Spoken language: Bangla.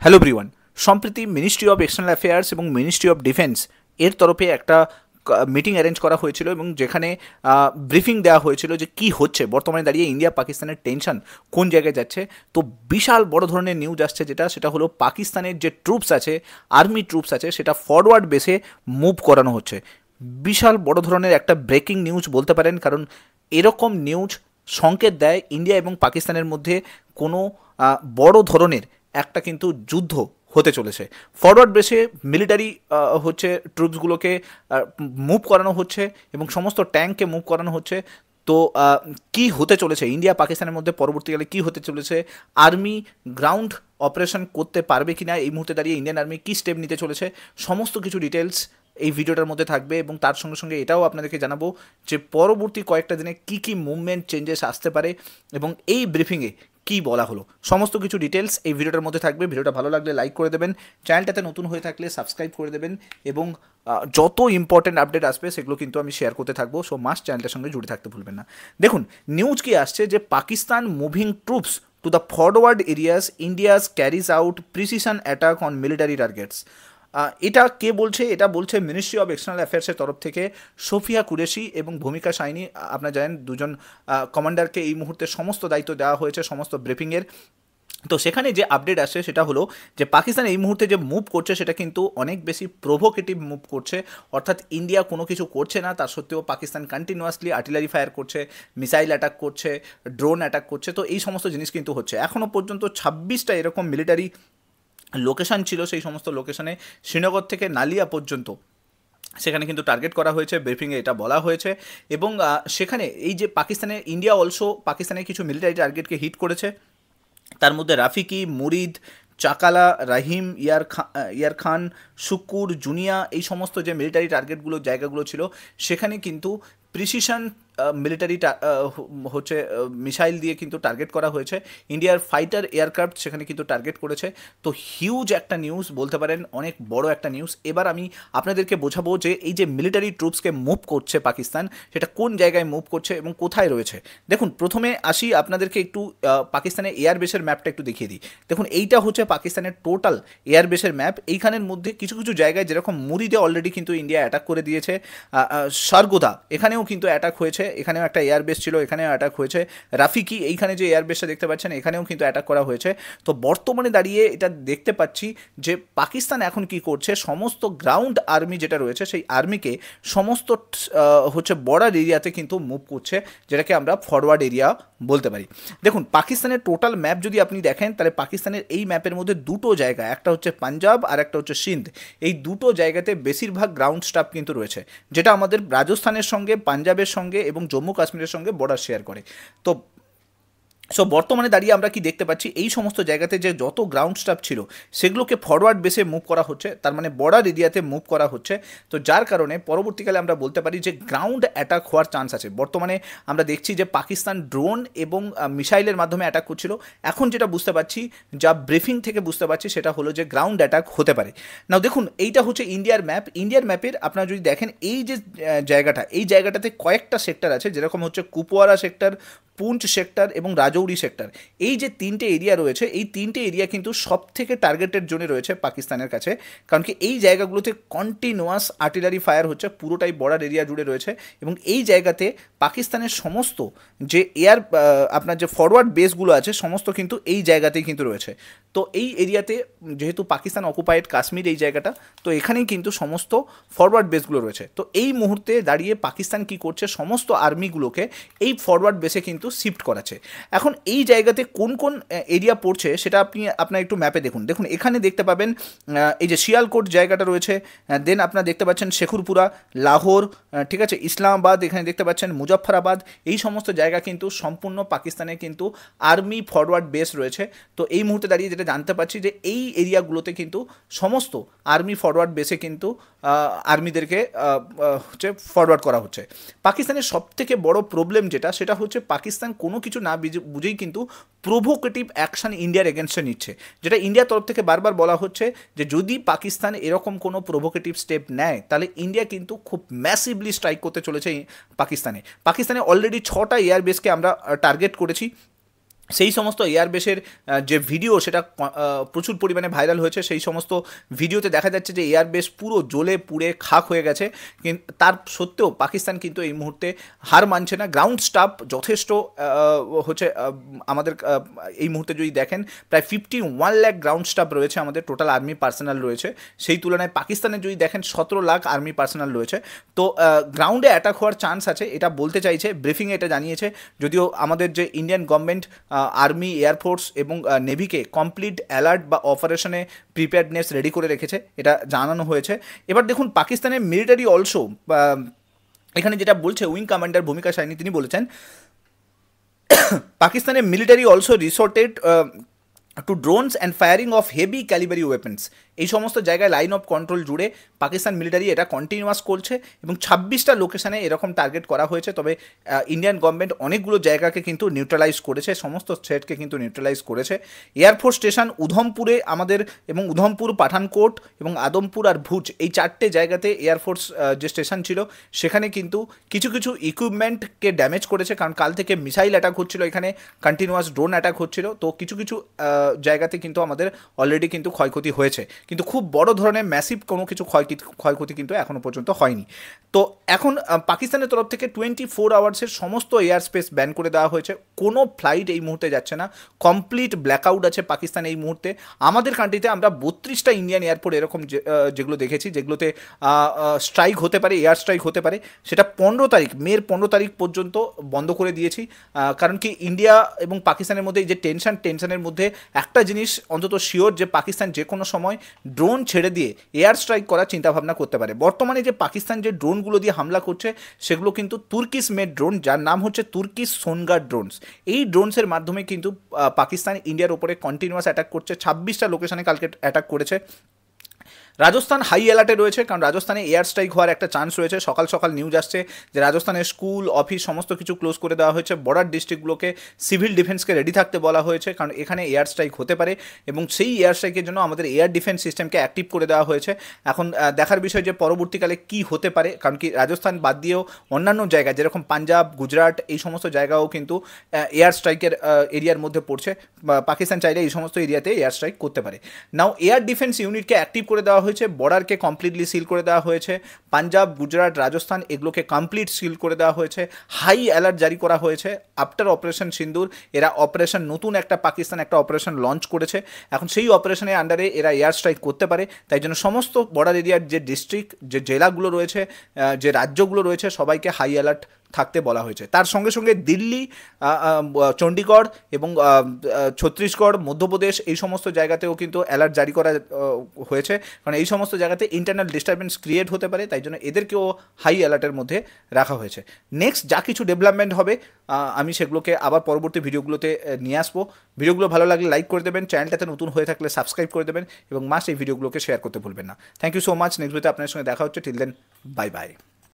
Hello everyone. সম্প্রতি মিনিস্ট্রি অফ এক্সটার্নাল অ্যাফেয়ার্স এবং মিনিস্ট্রি অফ ডিফেন্স এর তরফে একটা মিটিং অ্যারেঞ্জ করা হয়েছিল এবং যেখানে ব্রিফিং দেওয়া হয়েছিল যে কি হচ্ছে বর্তমানে দাঁড়িয়ে ইন্ডিয়া পাকিস্তানের টেনশন কোন জায়গায় যাচ্ছে। তো বিশাল বড় ধরনের নিউজ আসছে, সেটা হলো পাকিস্তানের যে ট্রুপস আছে, আর্মি ট্রুপস আছে, সেটা ফরওয়ার্ড বেসে মুভ করানো হচ্ছে। বিশাল বড় ধরনের একটা ব্রেকিং নিউজ বলতে পারেন, কারণ এরকম নিউজ সংকেত দেয় ইন্ডিয়া এবং পাকিস্তানের মধ্যে কোনো বড় ধরনের একটা কিন্তু যুদ্ধ হতে চলেছে। ফরওয়ার্ড বেসে মিলিটারি হচ্ছে ট্রুপসগুলোকে মুভ করানো হচ্ছে এবং সমস্ত ট্যাঙ্ককে মুভ করানো হচ্ছে। তো কি হতে চলেছে ইন্ডিয়া পাকিস্তানের মধ্যে, পরবর্তীকালে কি হতে চলেছে, আর্মি গ্রাউন্ড অপারেশন করতে পারবে কিনা, এই মুহূর্তে দাঁড়িয়ে ইন্ডিয়ান আর্মি কী স্টেপ নিতে চলেছে, সমস্ত কিছু ডিটেলস এই ভিডিওটার মধ্যে থাকবে। এবং তার সঙ্গে সঙ্গে এটাও আপনাদেরকে জানাবো যে পরবর্তী কয়েকটা দিনে কী কী মুভমেন্ট চেঞ্জেস আসতে পারে এবং এই ব্রিফিংয়ে কি বলা হলো, সমস্ত কিছু ডিটেলস এই ভিডিওটার মধ্যে থাকবে। ভিডিওটা ভালো লাগলে লাইক করে দেবেন, চ্যানেলটাতে নতুন হয়ে থাকলে সাবস্ক্রাইব করে দেবেন এবং যত ইম্পর্টেন্ট আপডেট আসবে সেগুলো কিন্তু আমি শেয়ার করতে থাকবো। সো মাস্ট চ্যানেলটার সঙ্গে জুড়ে থাকতে ভুলবেন না। দেখুন নিউজ কি আসছে যে Pakistan moving troops to the forward areas, India's carries out precision attack on military targets. এটা কে বলছে? এটা বলছে মিনিস্ট্রি অফ এক্সটার্নাল অ্যাফেয়ার্সের তরফ থেকে সোফিয়া কুরেশি এবং ভূমিকা সাইনি। আপনারা জানেন দুজন কমান্ডারকে এই মুহূর্তে সমস্ত দায়িত্ব দেওয়া হয়েছে সমস্ত ব্রিফিংয়ের। তো সেখানে যে আপডেট আসছে সেটা হলো যে পাকিস্তান এই মুহূর্তে যে মুভ করছে সেটা কিন্তু অনেক বেশি প্রভোকেটিভ মুভ করছে। অর্থাৎ ইন্ডিয়া কোনো কিছু করছে না, তার সত্ত্বেও পাকিস্তান কন্টিনিউয়াসলি আর্টিলারি ফায়ার করছে, মিসাইল অ্যাটাক করছে, ড্রোন অ্যাটাক করছে। তো এই সমস্ত জিনিস কিন্তু হচ্ছে। এখনও পর্যন্ত 26টা এরকম মিলিটারি লোকেশান ছিল, সেই সমস্ত লোকেশানে শ্রীনগর থেকে নালিয়া পর্যন্ত সেখানে কিন্তু টার্গেট করা হয়েছে, ব্রিফিংয়ে এটা বলা হয়েছে। এবং সেখানে এই যে পাকিস্তানের ইন্ডিয়া অলসো পাকিস্তানের কিছু মিলিটারি টার্গেটকে হিট করেছে, তার মধ্যে রাফিকি, মুরিদ, চাকালা, রাহিম, ইয়ার খান, শুকুর, জুনিয়া, এই সমস্ত যে মিলিটারি টার্গেটগুলো জায়গাগুলো ছিল সেখানে কিন্তু প্রিসিশন মিলিটারি হচ্ছে মিসাইল দিয়ে কিন্তু টার্গেট করা হয়েছে। ইন্ডিয়ার ফাইটার এয়ারক্রাফট সেখানে কিন্তু টার্গেট করেছে। তো হিউজ একটা নিউজ বলতে পারেন, অনেক বড় একটা নিউজ। এবার আমি আপনাদেরকে বোঝাবো যে এই যে মিলিটারি ট্রুপসকে মুভ করছে পাকিস্তান, সেটা কোন জায়গায় মুভ করছে এবং কোথায় রয়েছে। দেখুন প্রথমে আসি, আপনাদেরকে একটু পাকিস্তানের এয়ারবেসের ম্যাপটা একটু দেখিয়ে দিই। দেখুন এইটা হচ্ছে পাকিস্তানের টোটাল এয়ারবেসের ম্যাপ। এইখানের মধ্যে কিছু কিছু জায়গায় যেরকম মুরিদে অলরেডি কিন্তু ইন্ডিয়া অ্যাটাক করে দিয়েছে, সারগোদা এখানেও কিন্তু অ্যাটাক হয়েছে, এখানেও একটা এয়ারবেস ছিল, এখানেও অ্যাটাক হয়েছে। রাফিকি এইখানে যে এয়ারবেসটা দেখতে পাচ্ছেন এখানেও কিন্তু অ্যাটাক করা হয়েছে। তো বর্তমানে দাঁড়িয়ে এটা দেখতে পাচ্ছি যে পাকিস্তান এখন কি করছে, সমস্ত গ্রাউন্ড আর্মি যেটা রয়েছে সেই আর্মিকে সমস্ত হচ্ছে বর্ডার এরিয়াতে কিন্তু মুভ করছে, যেটাকে আমরা ফরওয়ার্ড এরিয়া বলতে পারি। দেখুন পাকিস্তানের টোটাল ম্যাপ যদি আপনি দেখেন তাহলে পাকিস্তানের এই ম্যাপের মধ্যে দুটো জায়গা, একটা হচ্ছে পাঞ্জাব আর একটা হচ্ছে সিন্ধ, এই দুটো জায়গাতে বেশিরভাগ গ্রাউন্ড স্টাফ কিন্তু রয়েছে, যেটা আমাদের রাজস্থানের সঙ্গে, পাঞ্জাবের সঙ্গে এবং জম্মু কাশ্মীরের সঙ্গে বর্ডার শেয়ার করে। তো বর্তমানে দাঁড়িয়ে আমরা কি দেখতে পাচ্ছি, এই সমস্ত জায়গাতে যে যত গ্রাউন্ড স্টাফ ছিল সেগুলোকে ফরওয়ার্ড বেসে মুভ করা হচ্ছে, তার মানে বর্ডার এরিয়াতে মুভ করা হচ্ছে। তো যার কারণে পরবর্তীকালে আমরা বলতে পারি যে গ্রাউন্ড অ্যাটাক হওয়ার চান্স আছে। বর্তমানে আমরা দেখছি যে পাকিস্তান ড্রোন এবং মিসাইলের মাধ্যমে অ্যাটাক করছিল। এখন যেটা বুঝতে পারছি, যা ব্রিফিং থেকে বুঝতে পারছি, সেটা হলো যে গ্রাউন্ড অ্যাটাক হতে পারে। নাও দেখুন এইটা হচ্ছে ইন্ডিয়ার ম্যাপ। ইন্ডিয়ার ম্যাপের আপনারা যদি দেখেন এই যে জায়গাটা, এই জায়গাটাতে কয়েকটা সেক্টর আছে, যেরকম হচ্ছে কুপওয়ারা সেক্টর, পুঞ্চ সেক্টর এবং রাজৌরি সেক্টর। এই যে তিনটে এরিয়া রয়েছে, এই তিনটে এরিয়া কিন্তু সব থেকে টার্গেটেড জোনে রয়েছে পাকিস্তানের কাছে, কারণ কি এই জায়গাগুলোতে কন্টিনিউয়াস আর্টিলারি ফায়ার হচ্ছে, পুরোটাই বর্ডার এরিয়া জুড়ে রয়েছে। এবং এই জায়গাতে পাকিস্তানের সমস্ত যে আপনার যে ফরওয়ার্ড বেসগুলো আছে সমস্ত কিন্তু এই জায়গাতেই কিন্তু রয়েছে। তো এই এরিয়াতে যেহেতু পাকিস্তান অকুপাইড কাশ্মীর এই জায়গাটা, তো এখানেই কিন্তু সমস্ত ফরওয়ার্ড বেসগুলো রয়েছে। তো এই মুহূর্তে দাঁড়িয়ে পাকিস্তান কি করছে, সমস্ত আর্মিগুলোকে এই ফরওয়ার্ড বেসে কিন্তু শিফট করাচ্ছে। এখন এই জায়গাতে কোন কোন এরিয়া পড়ছে সেটা আপনার একটু ম্যাপে দেখুন। দেখুন এখানে দেখতে পাবেন এই যে শিয়ালকোট জায়গাটা রয়েছে, দেন আপনারা দেখতে পাচ্ছেন শেখুরপুরা, লাহোর, ঠিক আছে, ইসলামাবাদ, এখানে দেখতে পাচ্ছেন মুজফ্ফরাবাদ। এই সমস্ত জায়গা কিন্তু সম্পূর্ণ পাকিস্তানে কিন্তু আর্মি ফরওয়ার্ড বেস রয়েছে। তো এই মুহূর্তে দাঁড়িয়ে যেটা জানতে পারছি যে এই এরিয়াগুলোতে কিন্তু সমস্ত আর্মি ফরওয়ার্ড বেসে কিন্তু আর্মিদেরকে হচ্ছে ফরওয়ার্ড করা হচ্ছে। পাকিস্তানের সবথেকে বড় প্রবলেম যেটা, সেটা হচ্ছে পাকিস্তান কোনো কিছু না বুঝেই কিন্তু প্রভোকেটিভ অ্যাকশন ইন্ডিয়ার এগেনস্টে নিচ্ছে, যেটা ইন্ডিয়ার তরফ থেকে বারবার বলা হচ্ছে যে যদি পাকিস্তান এরকম কোনো প্রভোকেটিভ স্টেপ নেয় তাহলে ইন্ডিয়া কিন্তু খুব ম্যাসিভলি স্ট্রাইক করতে চলেছে পাকিস্তানে অলরেডি 6টা এয়ারবেসকে আমরা টার্গেট করেছি। সেই সমস্ত এয়ারবেসের যে ভিডিও সেটা প্রচুর পরিমাণে ভাইরাল হয়েছে। সেই সমস্ত ভিডিওতে দেখা যাচ্ছে যে এয়ারবেস পুরো জ্বলে পুড়ে খাক হয়ে গেছে, কিন্তু তার সত্ত্বেও পাকিস্তান কিন্তু এই মুহূর্তে হার মানছে না। গ্রাউন্ড স্টাফ যথেষ্ট হচ্ছে আমাদের এই মুহূর্তে যদি দেখেন প্রায় 51 লাখ গ্রাউন্ড স্টাফ রয়েছে, আমাদের টোটাল আর্মি পার্সোনাল রয়েছে। সেই তুলনায় পাকিস্তানে যদি দেখেন 17 লাখ আর্মি পার্সোনাল রয়েছে। তো গ্রাউন্ডে অ্যাটাক হওয়ার চান্স আছে, এটা বলতে চাইছে, ব্রিফিংয়ে এটা জানিয়েছে। যদিও আমাদের যে ইন্ডিয়ান গভর্নমেন্ট আর্মি, এয়ারফোর্স এবং নেভিকে কমপ্লিট অ্যালার্ট বা অপারেশনে প্রিপেয়ারনেস রেডি করে রেখেছে, এটা জানানো হয়েছে। এবার দেখুন পাকিস্তানের মিলিটারি অলসো, এখানে যেটা বলছে উইং কমান্ডার ভূমিকা সাইনি, তিনি বলেছেন পাকিস্তানের military also resorted to drones and firing of heavy calibre weapons. এই সমস্ত জায়গায় লাইন অফ কন্ট্রোল জুড়ে পাকিস্তান মিলিটারি এটা কন্টিনিউয়াস করছে এবং 26টা লোকেশানে এরকম টার্গেট করা হয়েছে। তবে ইন্ডিয়ান গভর্নমেন্ট অনেকগুলো জায়গাকে কিন্তু নিউট্রালাইজ করেছে, সমস্ত থ্রেটকে কিন্তু নিউট্রালাইজ করেছে। এয়ারফোর্স স্টেশন উধমপুরে আমাদের, এবং উধমপুর, পাঠানকোট এবং আদমপুর আর ভুজ, এই 4টে জায়গাতে এয়ারফোর্স যে স্টেশন ছিল সেখানে কিন্তু কিছু কিছু ইকুইপমেন্টকে ড্যামেজ করেছে, কারণ কাল থেকে মিসাইল অ্যাটাক হচ্ছিল, এখানে কন্টিনিউয়াস ড্রোন অ্যাটাক হচ্ছিল। তো কিছু কিছু জায়গাতে কিন্তু আমাদের অলরেডি কিন্তু ক্ষয়ক্ষতি হয়েছে, কিন্তু খুব বড় ধরনের ম্যাসিভ কোনো কিছু ক্ষয়ক্ষতি কিন্তু এখনও পর্যন্ত হয়নি। তো এখন পাকিস্তানের তরফ থেকে 24 আওয়ার্সের সমস্ত এয়ার স্পেস ব্যান করে দেওয়া হয়েছে, কোনো ফ্লাইট এই মুহূর্তে যাচ্ছে না, কমপ্লিট ব্ল্যাকআউট আছে পাকিস্তান এই মুহূর্তে। আমাদের কান্ট্রিতে আমরা 32টা ইন্ডিয়ান এয়ারপোর্ট এরকম যেগুলো দেখেছি, যেগুলোতে স্ট্রাইক হতে পারে, এয়ার স্ট্রাইক হতে পারে, সেটা 15 তারিখ, মের 15 তারিখ পর্যন্ত বন্ধ করে দিয়েছি। কারণ কি ইন্ডিয়া এবং পাকিস্তানের মধ্যে এই যে টেনশনের মধ্যে একটা জিনিস অন্তত শিওর, যে পাকিস্তান যে কোনো সময় ড্রোন ছেড়ে দিয়ে এয়ার স্ট্রাইক করার চিন্তাভাবনা করতে পারে। বর্তমানে যে পাকিস্তান যে ড্রোনগুলো দিয়ে হামলা করছে সেগুলো কিন্তু তুর্কিশ মেড ড্রোন, যার নাম হচ্ছে তুর্কিশ সোনগার ড্রোনস। এই ড্রোনসের মাধ্যমে কিন্তু পাকিস্তান ইন্ডিয়ার ওপরে কন্টিনিউয়াস অ্যাটাক করছে, 26টা লোকেশনে কালকে অ্যাটাক করেছে। রাজস্থান হাই অ্যালার্টে রয়েছে, কারণ রাজস্থানে এয়ার স্ট্রাইক হওয়ার একটা চান্স রয়েছে। সকাল সকাল নিউজ আসছে যে রাজস্থানের স্কুল, অফিস সমস্ত কিছু ক্লোজ করে দেওয়া হয়েছে। বর্ডার ডিস্ট্রিক্টগুলোকে সিভিল ডিফেন্সকে রেডি থাকতে বলা হয়েছে, কারণ এখানে এয়ার স্ট্রাইক হতে পারে, এবং সেই এয়ার স্ট্রাইকের জন্য আমাদের এয়ার ডিফেন্স সিস্টেমকে অ্যাক্টিভ করে দেওয়া হয়েছে। এখন দেখার বিষয় যে পরবর্তীকালে কি হতে পারে, কারণ কি রাজস্থান বাদ দিয়েও অন্যান্য জায়গা যেরকম পাঞ্জাব, গুজরাট, এই সমস্ত জায়গাও কিন্তু এয়ার স্ট্রাইকের এরিয়ার মধ্যে পড়ছে। পাকিস্তান চাইলে এই সমস্ত এরিয়াতে এয়ার স্ট্রাইক করতে পারে। নাও এয়ার ডিফেন্স ইউনিটকে অ্যাক্টিভ করে দেওয়া হয়েছে, বর্ডারকে কমপ্লিটলি সিল করে দেওয়া হয়েছে, পাঞ্জাব, গুজরাট, রাজস্থান এগুলোকে কমপ্লিট সিল করে দেওয়া হয়েছে, হাই অ্যালার্ট জারি করা হয়েছে। আফটার অপারেশন সিন্দুর এরা অপারেশন, নতুন একটা পাকিস্তান একটা অপারেশন লঞ্চ করেছে। এখন সেই অপারেশনের আন্ডারে এরা এয়ার স্ট্রাইক করতে পারে, তাই জন্য সমস্ত বর্ডার এরিয়ার যে ডিস্ট্রিক্ট, যে জেলাগুলো রয়েছে, যে রাজ্যগুলো রয়েছে, সবাইকে হাই অ্যালার্ট থাকতে বলা হয়েছে। তার সঙ্গে সঙ্গে দিল্লি, চণ্ডীগড় এবং ছত্তিশগড়, মধ্যপ্রদেশ এই সমস্ত জায়গাতেও কিন্তু অ্যালার্ট জারি করা হয়েছে, কারণ এই সমস্ত জায়গাতে ইন্টারনাল ডিস্টারবেন্স ক্রিয়েট হতে পারে, তাই জন্য এদেরকেও হাই অ্যালার্টের মধ্যে রাখা হয়েছে। নেক্সট যা কিছু ডেভেলপমেন্ট হবে আমি সেগুলোকে আবার পরবর্তী ভিডিওগুলোতে নিয়ে আসবো। ভিডিওগুলো ভালো লাগলে লাইক করে দেবেন, চ্যানেলটাতে নতুন হয়ে থাকলে সাবস্ক্রাইব করে দেবেন, এবং মাস্ট এই ভিডিওগুলোকে শেয়ার করতে ভুলবেন না। Thank you so much. Next ভিডিওতে আপনার সঙ্গে দেখা হচ্ছে। Till then, bye by.